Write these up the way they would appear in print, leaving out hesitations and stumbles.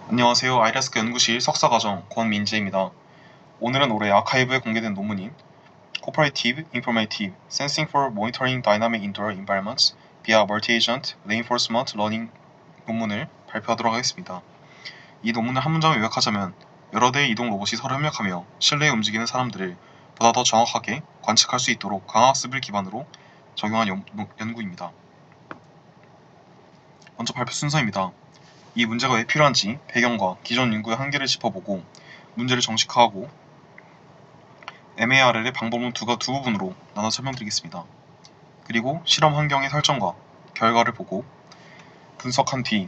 안녕하세요. 아이리스크 연구실 석사과정 권민재입니다. 오늘은 올해 아카이브에 공개된 논문인 Cooperative, Informative, Sensing for Monitoring Dynamic Indoor Environments via Multi-Agent Reinforcement Learning 논문을 발표하도록 하겠습니다. 이 논문을 한 문장으로 요약하자면 여러 대의 이동 로봇이 서로 협력하며 실내에 움직이는 사람들을 보다 더 정확하게 관측할 수 있도록 강학습을 기반으로 적용한 연구입니다. 먼저 발표 순서입니다. 이 문제가 왜 필요한지 배경과 기존 연구의 한계를 짚어보고 문제를 정식화하고 MARL의 방법론 두 부분으로 나눠 설명드리겠습니다. 그리고 실험 환경의 설정과 결과를 보고 분석한 뒤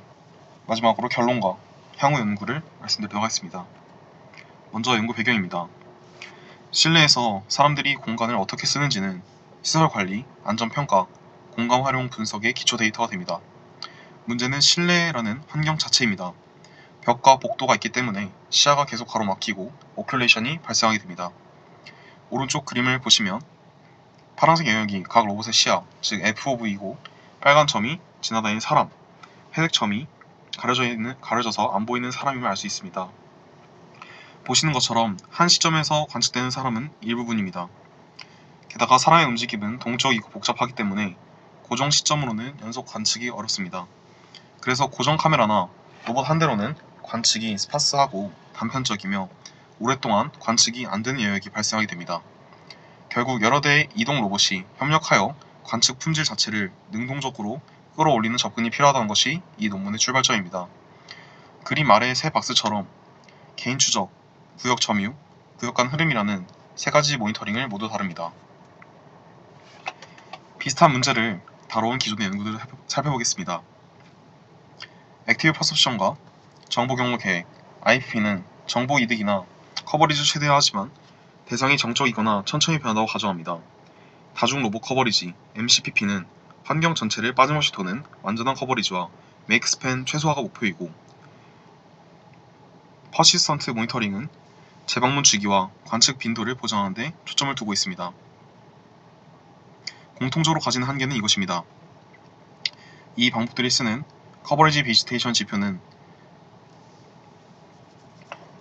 마지막으로 결론과 향후 연구를 말씀드리도록 하겠습니다. 먼저 연구 배경입니다. 실내에서 사람들이 공간을 어떻게 쓰는지는 시설 관리, 안전평가, 공간 활용 분석의 기초 데이터가 됩니다. 문제는 실내라는 환경 자체입니다. 벽과 복도가 있기 때문에 시야가 계속 가로막히고 오큘레이션이 발생하게 됩니다. 오른쪽 그림을 보시면 파란색 영역이 각 로봇의 시야, 즉 FOV이고 빨간 점이 지나다니는 사람, 회색 점이 가려져서 안 보이는 사람임을 알 수 있습니다. 보시는 것처럼 한 시점에서 관측되는 사람은 일부분입니다. 게다가 사람의 움직임은 동적이고 복잡하기 때문에 고정 시점으로는 연속 관측이 어렵습니다. 그래서 고정 카메라나 로봇 한 대로는 관측이 스파스하고 단편적이며 오랫동안 관측이 안 되는 영역이 발생하게 됩니다. 결국 여러 대의 이동 로봇이 협력하여 관측 품질 자체를 능동적으로 끌어올리는 접근이 필요하다는 것이 이 논문의 출발점입니다. 그림 아래의 세 박스처럼 개인 추적, 구역 점유, 구역 간 흐름이라는 세 가지 모니터링을 모두 다룹니다. 비슷한 문제를 다뤄온 기존의 연구들을 살펴보겠습니다. 액티브 퍼셉션과 정보 경로 계획, IPP는 정보 이득이나 커버리지 최대화하지만 대상이 정적이거나 천천히 변한다고 가정합니다. 다중 로봇 커버리지, MCPP는 환경 전체를 빠짐없이 도는 완전한 커버리지와 메이크 스팬 최소화가 목표이고 퍼시스턴트 모니터링은 재방문 주기와 관측 빈도를 보장하는 데 초점을 두고 있습니다. 공통적으로 가진 한계는 이것입니다. 이 방법들이 쓰는 커버리지 비지테이션 지표는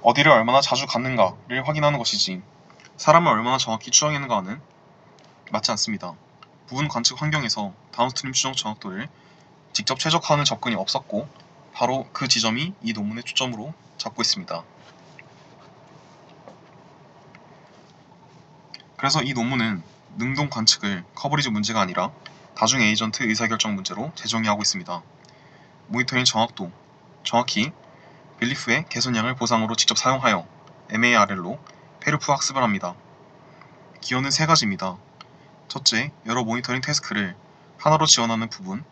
어디를 얼마나 자주 갔는가를 확인하는 것이지 사람을 얼마나 정확히 추정했는가는 맞지 않습니다. 부분 관측 환경에서 다운스트림 추정 정확도를 직접 최적화하는 접근이 없었고 바로 그 지점이 이 논문의 초점으로 잡고 있습니다. 그래서 이 논문은 능동 관측을 커버리지 문제가 아니라 다중 에이전트 의사결정 문제로 재정의하고 있습니다. 모니터링 정확도, 정확히 빌리프의 개선량을 보상으로 직접 사용하여 MARL로 페르프 학습을 합니다. 기호는 세 가지입니다. 첫째, 여러 모니터링 태스크를 하나로 지원하는 부분,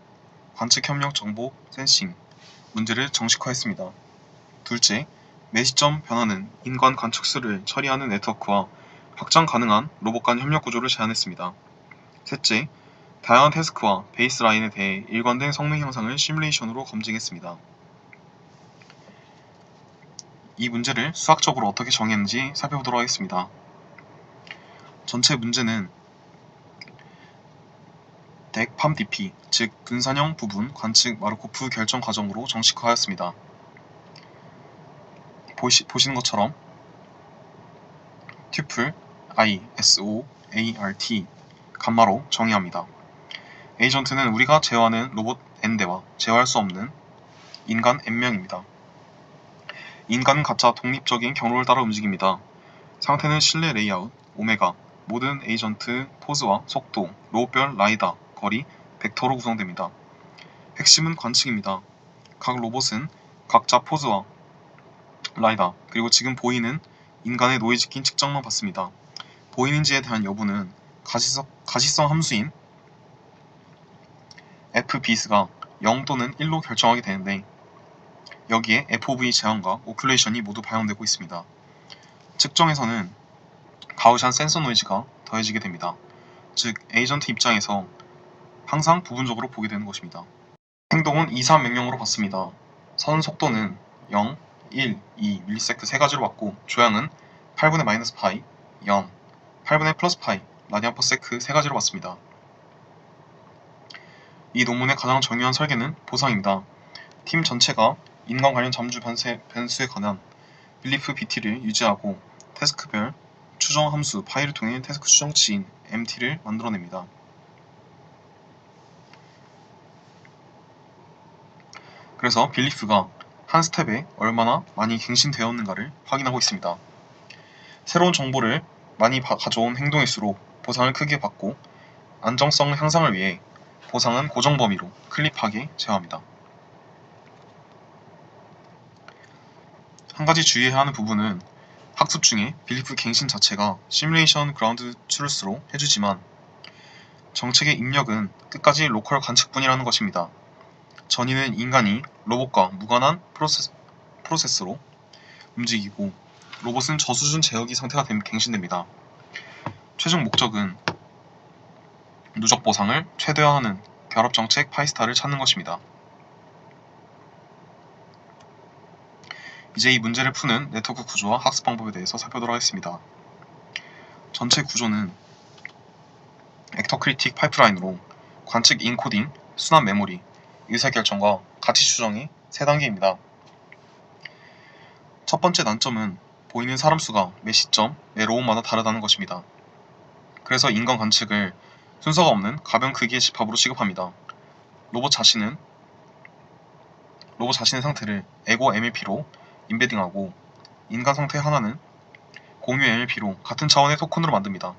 관측 협력 정보 센싱 문제를 정식화했습니다. 둘째, 매 시점 변화는 인간 관측 수를 처리하는 네트워크와 확장 가능한 로봇 간 협력 구조를 제안했습니다. 셋째, 다양한 태스크와 베이스라인에 대해 일관된 성능 향상을 시뮬레이션으로 검증했습니다. 이 문제를 수학적으로 어떻게 정의했는지 살펴보도록 하겠습니다. 전체 문제는 덱팜DP, 즉 분산형 부분 관측 마르코프 결정 과정으로 정식화하였습니다. 보시는 것처럼 튜플 I, SO, ART 감마로 정의합니다. 에이전트는 우리가 제어하는 로봇 N대와 제어할 수 없는 인간 N명입니다. 인간은 각자 독립적인 경로를 따라 움직입니다. 상태는 실내 레이아웃, 오메가, 모든 에이전트 포즈와 속도, 로봇별 라이다, 거리, 벡터로 구성됩니다. 핵심은 관측입니다. 각 로봇은 각자 포즈와 라이다, 그리고 지금 보이는 인간의 노이즈킨 측정만 받습니다. 보이는지에 대한 여부는 가시성 함수인 fbs가 0 또는 1로 결정하게 되는데 여기에 FOV 제한과 오큘레이션이 모두 반영되고 있습니다. 측정에서는 가우시안 센서 노이즈가 더해지게 됩니다. 즉 에이전트 입장에서 항상 부분적으로 보게 되는 것입니다. 행동은 2, 3 명령으로 받습니다. 선 속도는 0, 1, 2 밀리세컨드 세 가지로 받고 조향은 8분의 마이너스 파이, 0, 8분의 플러스 파이, 라디안 퍼 세크 세 가지로 받습니다. 이 논문의 가장 중요한 설계는 보상입니다. 팀 전체가 인간 관련 잠수 변수에 관한 빌리프 BT를 유지하고 태스크별 추정 함수 파일을 통해 태스크 추정치인 MT를 만들어냅니다. 그래서 빌리프가 한 스텝에 얼마나 많이 갱신되었는가를 확인하고 있습니다. 새로운 정보를 많이 가져온 행동일수록 보상을 크게 받고 안정성 향상을 위해 보상은 고정 범위로 클립하게 제어합니다. 한 가지 주의해야 하는 부분은 학습 중에 빌리프 갱신 자체가 시뮬레이션 그라운드 트루스로 해주지만 정책의 입력은 끝까지 로컬 관측뿐이라는 것입니다. 전이는 인간이 로봇과 무관한 프로세스로 움직이고 로봇은 저수준 제어기 상태가 갱신됩니다. 최종 목적은 누적 보상을 최대화하는 결합정책 파이스타를 찾는 것입니다. 이제 이 문제를 푸는 네트워크 구조와 학습 방법에 대해서 살펴보도록 하겠습니다. 전체 구조는 액터크리틱 파이프라인으로 관측 인코딩, 순환 메모리, 의사결정과 가치 추정의 3단계입니다. 첫 번째 난점은 보이는 사람 수가 매 시점, 매 로봇마다 다르다는 것입니다. 그래서 인간 관측을 순서가 없는 가변 크기의 집합으로 취급합니다. 로봇 자신의 상태를 에고 MLP로 인베딩하고 인간 상태 하나는 공유 MLP로 같은 차원의 토큰으로 만듭니다.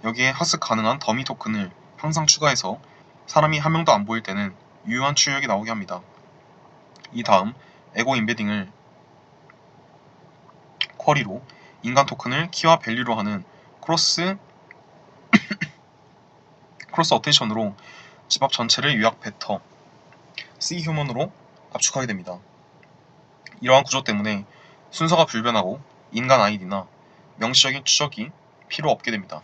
여기에 학습 가능한 더미 토큰을 항상 추가해서 사람이 한 명도 안 보일 때는 유효한 출력이 나오게 합니다. 이 다음 에고 인베딩을 쿼리로 인간 토큰을 키와 밸류로 하는 크로스 어텐션으로 집합 전체를 요약 벡터 C 휴먼으로 압축하게 됩니다. 이러한 구조 때문에 순서가 불변하고 인간 아이디나 명시적인 추적이 필요 없게 됩니다.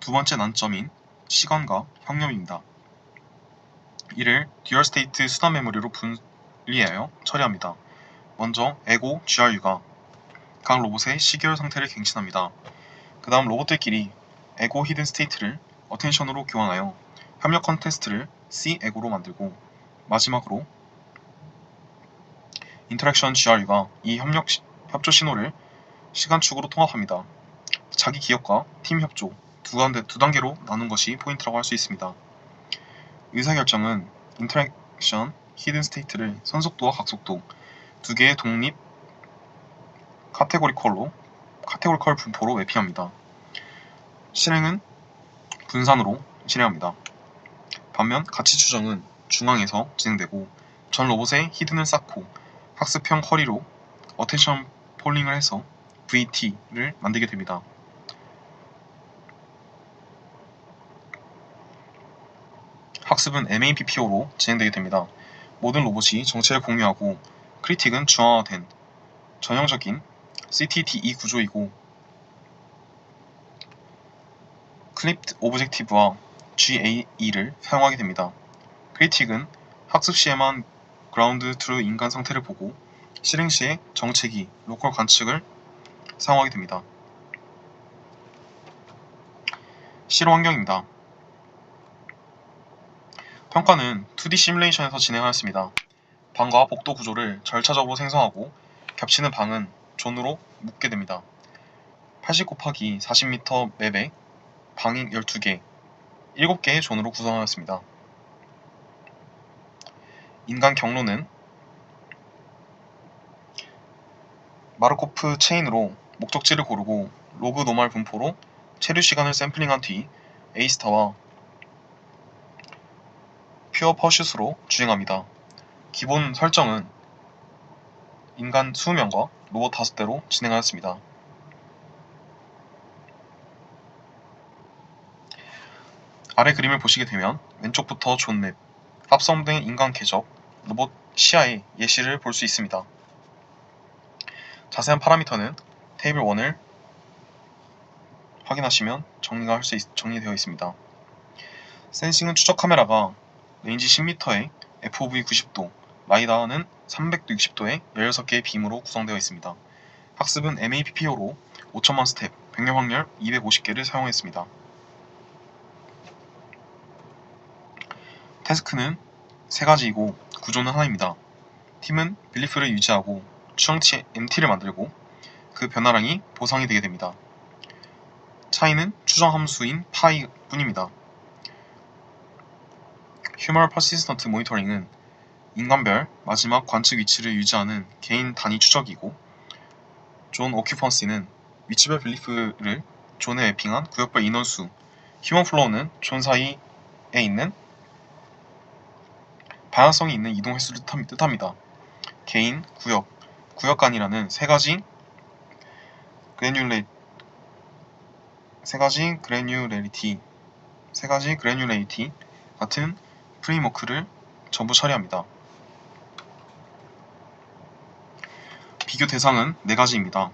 두 번째 난점인 시간과 형념입니다. 이를 듀얼 스테이트 수단 메모리로 분리하여 처리합니다. 먼저 에고 GRU가 각 로봇의 시계열 상태를 갱신합니다. 그 다음 로봇들끼리 에고 히든 스테이트를 어텐션으로 교환하여 협력 컨테스트를 C 에고로 만들고 마지막으로 인터랙션 GRU가 이 협조 신호를 시간축으로 통합합니다. 자기 기억과 팀 협조 두 단계로 나눈 것이 포인트라고 할 수 있습니다. 의사결정은 인터랙션 히든 스테이트를 선속도와 각속도 두 개의 독립 카테고리컬 분포로 매핑합니다. 실행은 분산으로 실행합니다. 반면 가치 추정은 중앙에서 진행되고 전 로봇의 히든을 쌓고 학습형 쿼리로 어텐션 폴링을 해서 VT를 만들게 됩니다. 학습은 MAPPO로 진행되게 됩니다. 모든 로봇이 정체를 공유하고 크리틱은 중앙화된 전형적인 CTDE 구조이고 클립드 오브젝티브와 GAE를 사용하게 됩니다. 크리틱은 학습 시에만 그라운드 트루 인간 상태를 보고 실행 시에 정체기, 로컬 관측을 사용하게 됩니다. 실험 환경입니다. 평가는 2D 시뮬레이션에서 진행하였습니다. 방과 복도 구조를 절차적으로 생성하고 겹치는 방은 존으로 묶게 됩니다. 80 곱하기 40m 맵에 방이 12개, 7개의 존으로 구성하였습니다. 인간 경로는 마르코프 체인으로 목적지를 고르고 로그 노멀 분포로 체류 시간을 샘플링한 뒤 A스타와 퓨어 퍼슛으로 주행합니다. 기본 설정은 인간 20명과 로봇 5대로 진행하였습니다. 아래 그림을 보시게 되면 왼쪽부터 존맵, 합성된 인간 궤적, 로봇 시야의 예시를 볼 수 있습니다. 자세한 파라미터는 테이블 1을 확인하시면 정리되어 있습니다. 센싱은 추적 카메라가 레인지 10m에 FOV 90도, 라이다는 360도의 16개의 빔으로 구성되어 있습니다. 학습은 MAPPO로 5천만 스텝, 백렬 확률 250개를 사용했습니다. 태스크는 세 가지이고 구조는 하나입니다. 팀은 빌리프를 유지하고 추정치 MT를 만들고 그 변화량이 보상이 되게 됩니다. 차이는 추정 함수인 파이 뿐입니다. 휴머럴 퍼시스턴트 모니터링은 인간별 마지막 관측 위치를 유지하는 개인 단위 추적이고 존 오큐펀시는 위치별 빌리프를 존에 매핑한 구역별 인원수 휴먼 플로우는 존 사이에 있는 방향성이 있는 이동 횟수를 뜻합니다. 개인, 구역 간이라는 세 가지 그래뉴레이티 같은 프레임워크를 전부 처리합니다. 비교 대상은 네 가지입니다.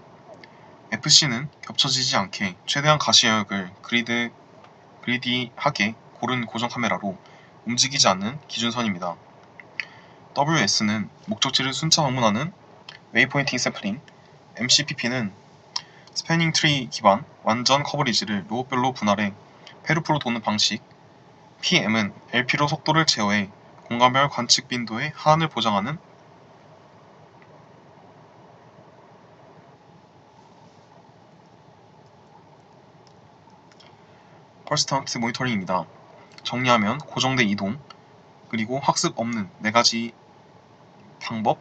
FC는 겹쳐지지 않게 최대한 가시 영역을 그리디하게 고른 고정 카메라로 움직이지 않는 기준선입니다. WS는 목적지를 순차 방문하는 웨이포인팅 샘플링, MCPP는 스패닝 트리 기반 완전 커버리지를 로봇별로 분할해 페루프로 도는 방식, PM은 LP로 속도를 제어해 공간별 관측 빈도의 하한을 보장하는 퍼시스턴트 모니터링입니다. 정리하면 고정된 이동, 그리고 학습 없는 네 가지 방법,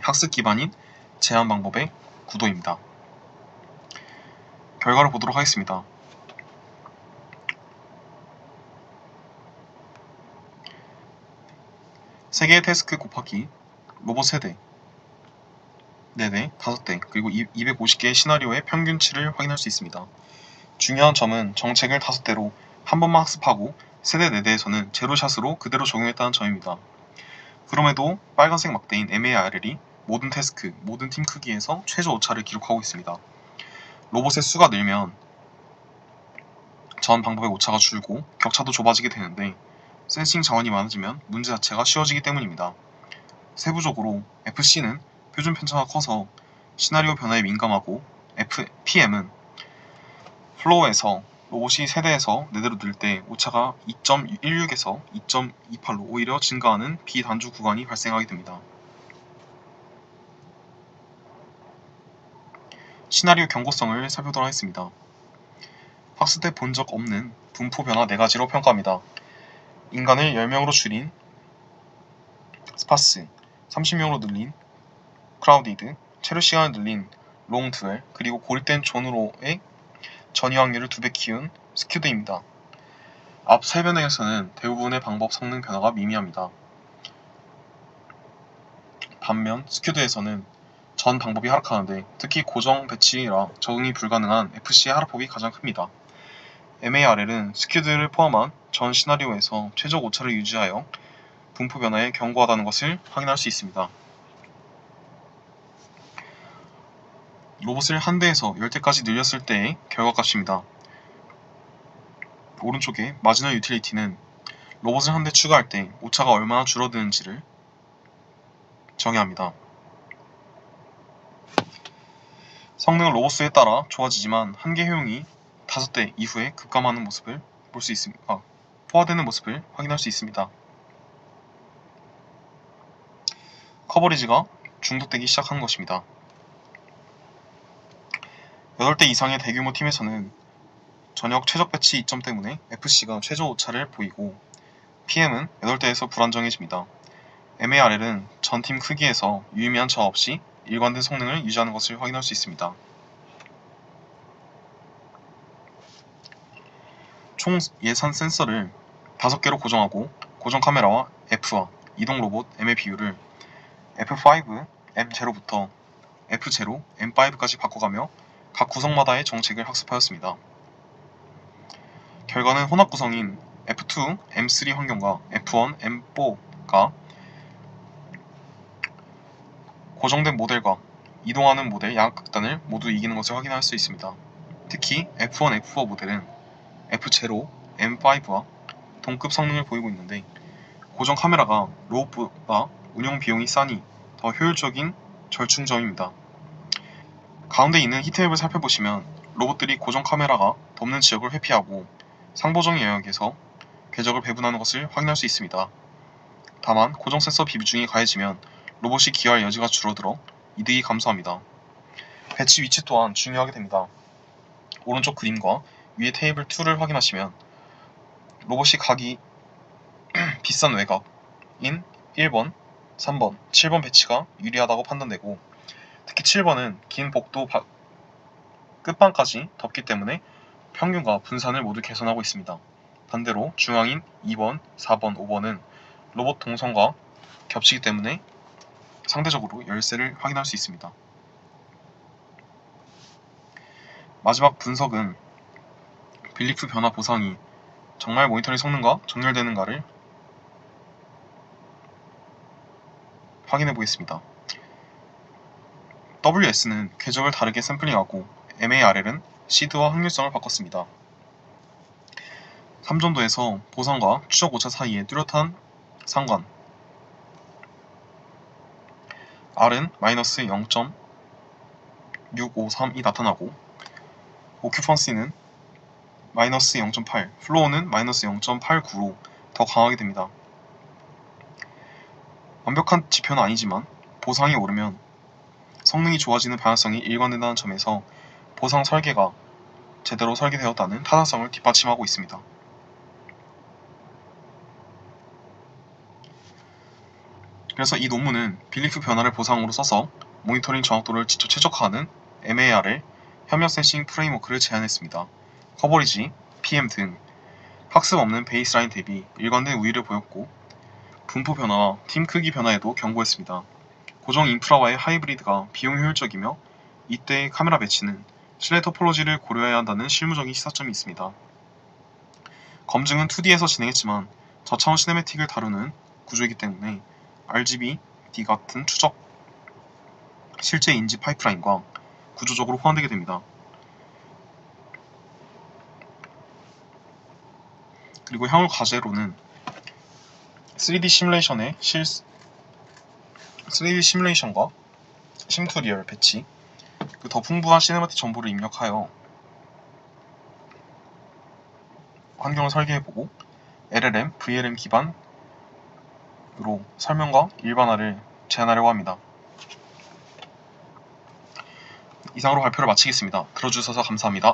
학습 기반인 제한 방법의 구도입니다. 결과를 보도록 하겠습니다. 세 개의 태스크 곱하기 로봇 세대 4대, 5대, 그리고 250개의 시나리오의 평균치를 확인할 수 있습니다. 중요한 점은 정책을 5대로 한 번만 학습하고 세대 4대에서는 제로샷으로 그대로 적용했다는 점입니다. 그럼에도 빨간색 막대인 MARL이 모든 태스크, 모든 팀 크기에서 최저 오차를 기록하고 있습니다. 로봇의 수가 늘면 전 방법의 오차가 줄고 격차도 좁아지게 되는데 센싱 자원이 많아지면 문제 자체가 쉬워지기 때문입니다. 세부적으로 FC는 표준 편차가 커서 시나리오 변화에 민감하고 PM은 플로우에서 로봇이 세대에서 4대로 늘 때 오차가 2.16에서 2.28로 오히려 증가하는 비단주 구간이 발생하게 됩니다. 시나리오 경고성을 살펴보도록 하겠습니다. 학습 때 본 적 없는 분포 변화 4가지로 평가합니다. 인간을 10명으로 줄인 스파스, 30명으로 늘린 크라우디드, 체류 시간을 늘린 롱 드웰, 그리고 고립된 존으로의 전이 확률을 2배 키운 스큐드입니다. 앞 세 변형에서는 대부분의 방법 성능 변화가 미미합니다. 반면 스큐드에서는 전 방법이 하락하는데 특히 고정 배치라 적응이 불가능한 FC의 하락폭이 가장 큽니다. MARL은 스큐드를 포함한 전 시나리오에서 최적 오차를 유지하여 분포 변화에 견고하다는 것을 확인할 수 있습니다. 로봇을 한 대에서 10대까지 늘렸을 때의 결과값입니다. 오른쪽에 마지널 유틸리티는 로봇을 한 대 추가할 때 오차가 얼마나 줄어드는지를 정의합니다. 성능은 로봇 수에 따라 좋아지지만 한계 효용이 5대 이후에 급감하는 모습을 볼 수 있습니다. 포화되는 모습을 확인할 수 있습니다. 커버리지가 중독되기 시작하는 것입니다. 8대 이상의 대규모 팀에서는 전역 최적 배치 이점 때문에 FC가 최저 오차를 보이고 PM은 8대에서 불안정해집니다. MARL은 전 팀 크기에서 유의미한 저하 없이 일관된 성능을 유지하는 것을 확인할 수 있습니다. 총 예산 센서를 5개로 고정하고 고정 카메라와 F와 이동 로봇 M의 비율을 F5, M0부터 F0, M5까지 바꿔가며 각 구성마다의 정책을 학습하였습니다. 결과는 혼합 구성인 F2, M3 환경과 F1, M4가 고정된 모델과 이동하는 모델 양극단을 모두 이기는 것을 확인할 수 있습니다. 특히 F1, F4 모델은 F0, M5와 동급 성능을 보이고 있는데 고정 카메라가 로봇보다 운영 비용이 싸니 더 효율적인 절충점입니다. 가운데 있는 히트맵을 살펴보시면 로봇들이 고정 카메라가 덮는 지역을 회피하고 상보정 영역에서 궤적을 배분하는 것을 확인할 수 있습니다. 다만 고정 센서 비중이 가해지면 로봇이 기여할 여지가 줄어들어 이득이 감소합니다. 배치 위치 또한 중요하게 됩니다. 오른쪽 그림과 위의 테이블 2를 확인하시면 로봇이 가기 비싼 외곽인 1번, 3번, 7번 배치가 유리하다고 판단되고, 특히 7번은 긴 복도 끝방까지 덮기 때문에 평균과 분산을 모두 개선하고 있습니다. 반대로 중앙인 2번, 4번, 5번은 로봇 동선과 겹치기 때문에 상대적으로 열세를 확인할 수 있습니다. 마지막 분석은 빌리프 변화 보상이 정말 모니터링 성능과 정렬되는가를 확인해 보겠습니다. WS는 궤적을 다르게 샘플링하고 MARL은 시드와 확률성을 바꿨습니다. 3점도에서 보상과 추적 오차 사이의 뚜렷한 상관, R은 마이너스 0.653이 나타나고, 오큐펀시는 마이너스 0.8, 플로우는 마이너스 0.89로 더 강하게 됩니다. 완벽한 지표는 아니지만 보상이 오르면 성능이 좋아지는 방향성이 일관된다는 점에서 보상 설계가 제대로 설계되었다는 타당성을 뒷받침하고 있습니다. 그래서 이 논문은 빌리프 변화를 보상으로 써서 모니터링 정확도를 직접 최적화하는 MARL 협력 센싱 프레임워크를 제안했습니다. 커버리지, PM 등 학습 없는 베이스라인 대비 일관된 우위를 보였고, 분포 변화와 팀 크기 변화에도 경고했습니다. 고정 인프라와의 하이브리드가 비용 효율적이며 이때의 카메라 배치는 실내 토폴로지를 고려해야 한다는 실무적인 시사점이 있습니다. 검증은 2D에서 진행했지만 저차원 시네매틱을 다루는 구조이기 때문에 RGB, D 같은 추적 실제 인지 파이프라인과 구조적으로 호환되게 됩니다. 그리고 향후 과제로는 3D 시뮬레이션과 심투 리얼 배치, 더 풍부한 시네마틱 정보를 입력하여 환경을 설계해보고 LLM, VLM 기반으로 설명과 일반화를 제안하려고 합니다. 이상으로 발표를 마치겠습니다. 들어주셔서 감사합니다.